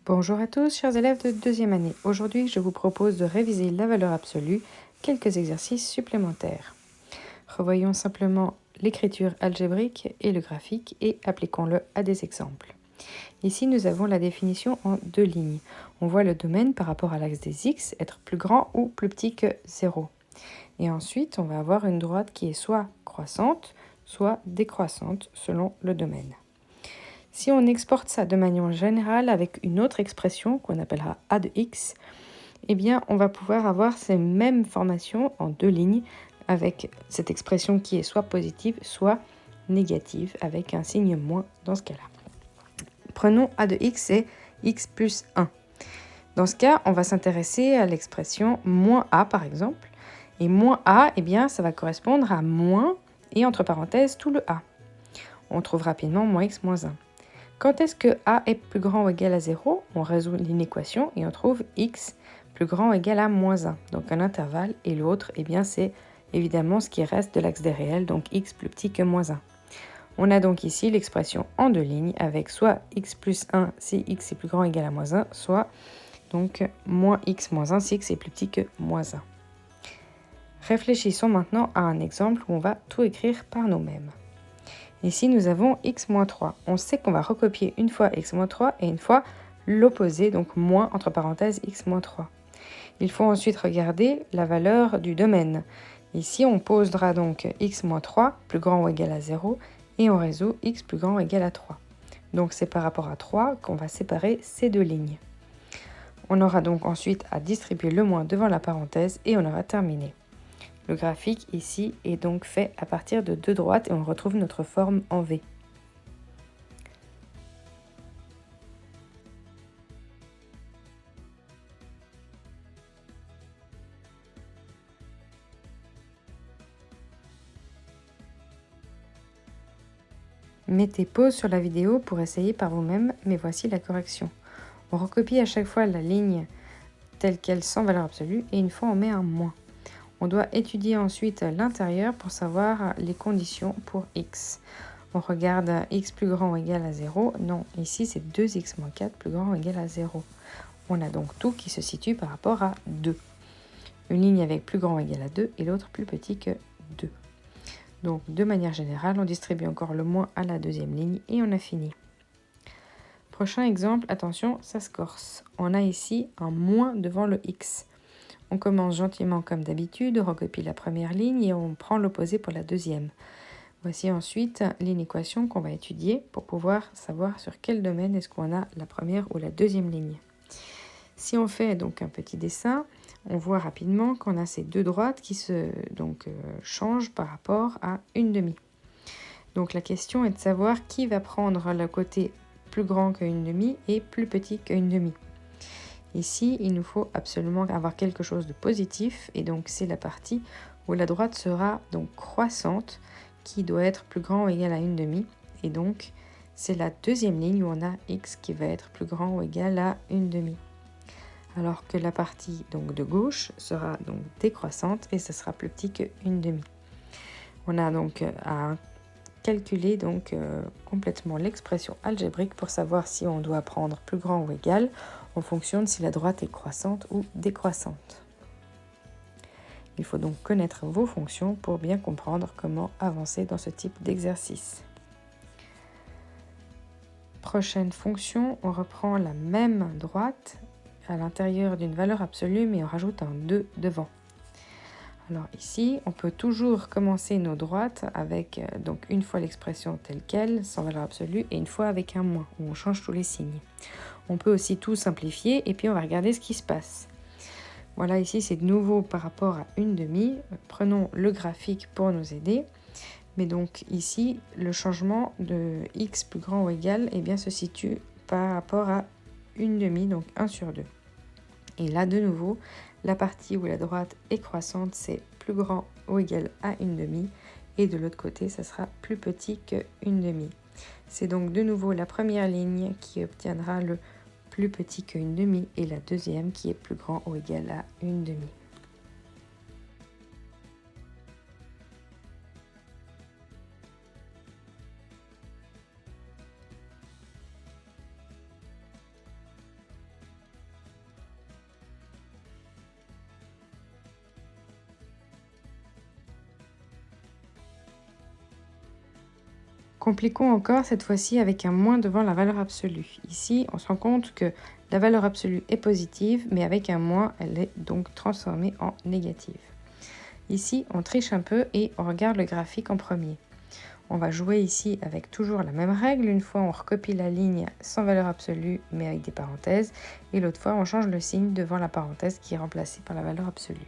Bonjour à tous, chers élèves de deuxième année. Aujourd'hui, je vous propose de réviser la valeur absolue, quelques exercices supplémentaires. Revoyons simplement l'écriture algébrique et le graphique et appliquons-le à des exemples. Ici, nous avons la définition en deux lignes. On voit le domaine par rapport à l'axe des x être plus grand ou plus petit que 0. Et ensuite, on va avoir une droite qui est soit croissante, soit décroissante selon le domaine. Si on exporte ça de manière générale avec une autre expression qu'on appellera a de x, eh bien, on va pouvoir avoir ces mêmes formations en deux lignes avec cette expression qui est soit positive, soit négative, avec un signe moins dans ce cas-là. Prenons a de x et x plus 1. Dans ce cas, on va s'intéresser à l'expression moins a, par exemple. Et moins a, eh bien, ça va correspondre à moins et entre parenthèses tout le a. On trouve rapidement moins x moins 1. Quand est-ce que a est plus grand ou égal à 0 ? On résout l'inéquation et on trouve x plus grand ou égal à moins 1. Donc un intervalle et l'autre, eh bien c'est évidemment ce qui reste de l'axe des réels, donc x plus petit que moins 1. On a donc ici l'expression en deux lignes avec soit x plus 1 si x est plus grand ou égal à moins 1, soit donc moins x moins 1 si x est plus petit que moins 1. Réfléchissons maintenant à un exemple où on va tout écrire par nous-mêmes. Ici, nous avons x-3. On sait qu'on va recopier une fois x-3 et une fois l'opposé, donc moins entre parenthèses x-3. Il faut ensuite regarder la valeur du domaine. Ici, on posera donc x-3 plus grand ou égal à 0 et on résout x plus grand ou égal à 3. Donc c'est par rapport à 3 qu'on va séparer ces deux lignes. On aura donc ensuite à distribuer le moins devant la parenthèse et on aura terminé. Le graphique ici est donc fait à partir de deux droites et on retrouve notre forme en V. Mettez pause sur la vidéo pour essayer par vous-même, mais voici la correction. On recopie à chaque fois la ligne telle qu'elle sans valeur absolue et une fois on met un moins. On doit étudier ensuite l'intérieur pour savoir les conditions pour x. On regarde x plus grand ou égal à 0. Non, ici c'est 2x moins 4 plus grand ou égal à 0. On a donc tout qui se situe par rapport à 2. Une ligne avec plus grand ou égal à 2 et l'autre plus petit que 2. Donc de manière générale, on distribue encore le moins à la deuxième ligne et on a fini. Prochain exemple, attention, ça se corse. On a ici un moins devant le x. On commence gentiment comme d'habitude, on recopie la première ligne et on prend l'opposé pour la deuxième. Voici ensuite l'inéquation qu'on va étudier pour pouvoir savoir sur quel domaine est-ce qu'on a la première ou la deuxième ligne. Si on fait donc un petit dessin, on voit rapidement qu'on a ces deux droites qui se changent par rapport à une demi. Donc la question est de savoir qui va prendre le côté plus grand qu'une demi et plus petit qu'une demi. Ici, il nous faut absolument avoir quelque chose de positif et donc c'est la partie où la droite sera donc croissante qui doit être plus grand ou égal à une demi et donc c'est la deuxième ligne où on a x qui va être plus grand ou égal à une demi. Alors que la partie donc de gauche sera donc décroissante et ce sera plus petit qu'une demi. On a donc à calculer complètement l'expression algébrique pour savoir si on doit prendre plus grand ou égal en fonction de si la droite est croissante ou décroissante. Il faut donc connaître vos fonctions pour bien comprendre comment avancer dans ce type d'exercice. Prochaine fonction, on reprend la même droite à l'intérieur d'une valeur absolue mais on rajoute un 2 devant. Alors ici, on peut toujours commencer nos droites avec donc une fois l'expression telle qu'elle, sans valeur absolue, et une fois avec un moins, où on change tous les signes. On peut aussi tout simplifier, et puis on va regarder ce qui se passe. Voilà, ici c'est de nouveau par rapport à une demi. Prenons le graphique pour nous aider. Mais donc ici, le changement de x plus grand ou égal se situe par rapport à une demi, donc 1 sur 2. Et là, de nouveau, la partie où la droite est croissante, c'est plus grand ou égal à une demi. Et de l'autre côté, ça sera plus petit qu'une demi. C'est donc de nouveau la première ligne qui obtiendra le plus petit qu'une demi et la deuxième qui est plus grand ou égal à une demi. Compliquons encore cette fois-ci avec un moins devant la valeur absolue. Ici, on se rend compte que la valeur absolue est positive, mais avec un moins, elle est donc transformée en négative. Ici, on triche un peu et on regarde le graphique en premier. On va jouer ici avec toujours la même règle. Une fois, on recopie la ligne sans valeur absolue, mais avec des parenthèses. Et l'autre fois, on change le signe devant la parenthèse qui est remplacée par la valeur absolue.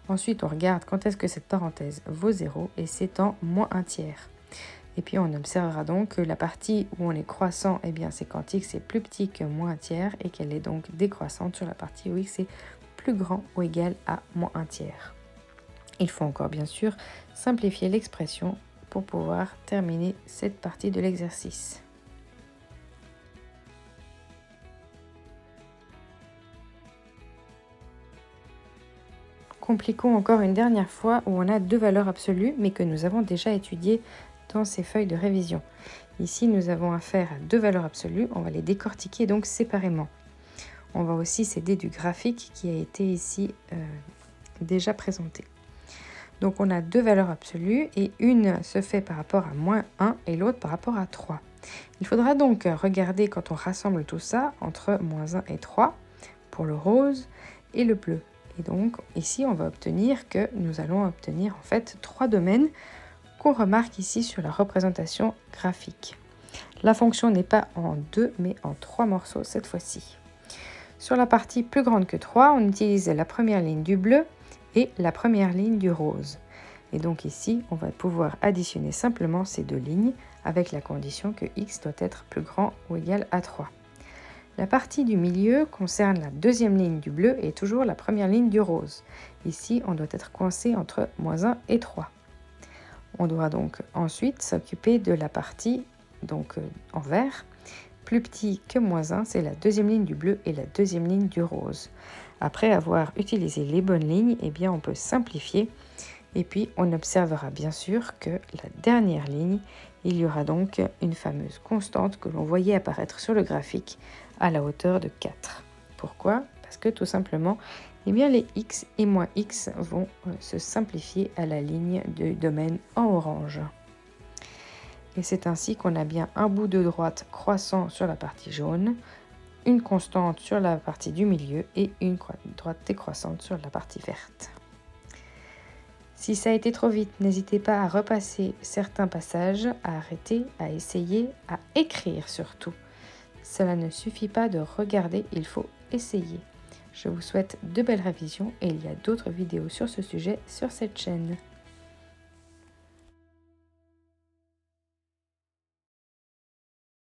Ensuite, on regarde quand est-ce que cette parenthèse vaut 0 et c'est en moins 1 tiers. Et puis, on observera donc que la partie où on est croissant, eh bien, c'est quand x est plus petit que moins 1 tiers et qu'elle est donc décroissante sur la partie où x est plus grand ou égal à moins 1 tiers. Il faut encore bien sûr simplifier l'expression pour pouvoir terminer cette partie de l'exercice. Compliquons encore une dernière fois où on a deux valeurs absolues mais que nous avons déjà étudiées dans ces feuilles de révision. Ici, nous avons affaire à deux valeurs absolues, on va les décortiquer donc séparément. On va aussi s'aider du graphique qui a été ici déjà présenté. Donc on a deux valeurs absolues et une se fait par rapport à moins 1 et l'autre par rapport à 3. Il faudra donc regarder quand on rassemble tout ça entre moins 1 et 3 pour le rose et le bleu. Et donc ici on va obtenir que nous allons obtenir en fait trois domaines qu'on remarque ici sur la représentation graphique. La fonction n'est pas en 2 mais en 3 morceaux cette fois-ci. Sur la partie plus grande que 3, on utilise la première ligne du bleu et la première ligne du rose. Et donc ici, on va pouvoir additionner simplement ces deux lignes avec la condition que x doit être plus grand ou égal à 3. La partie du milieu concerne la deuxième ligne du bleu et toujours la première ligne du rose. Ici, on doit être coincé entre moins 1 et 3. On doit donc ensuite s'occuper de la partie en vert. Plus petit que moins 1, c'est la deuxième ligne du bleu et la deuxième ligne du rose. Après avoir utilisé les bonnes lignes, eh bien on peut simplifier et puis on observera bien sûr que la dernière ligne, il y aura donc une fameuse constante que l'on voyait apparaître sur le graphique à la hauteur de 4. Pourquoi ? Parce que tout simplement, eh bien les x et moins x vont se simplifier à la ligne du domaine en orange. Et c'est ainsi qu'on a bien un bout de droite croissant sur la partie jaune, une constante sur la partie du milieu et une droite décroissante sur la partie verte. Si ça a été trop vite, n'hésitez pas à repasser certains passages, à arrêter, à essayer, à écrire surtout. Cela ne suffit pas de regarder, il faut essayer. Je vous souhaite de belles révisions et il y a d'autres vidéos sur ce sujet sur cette chaîne.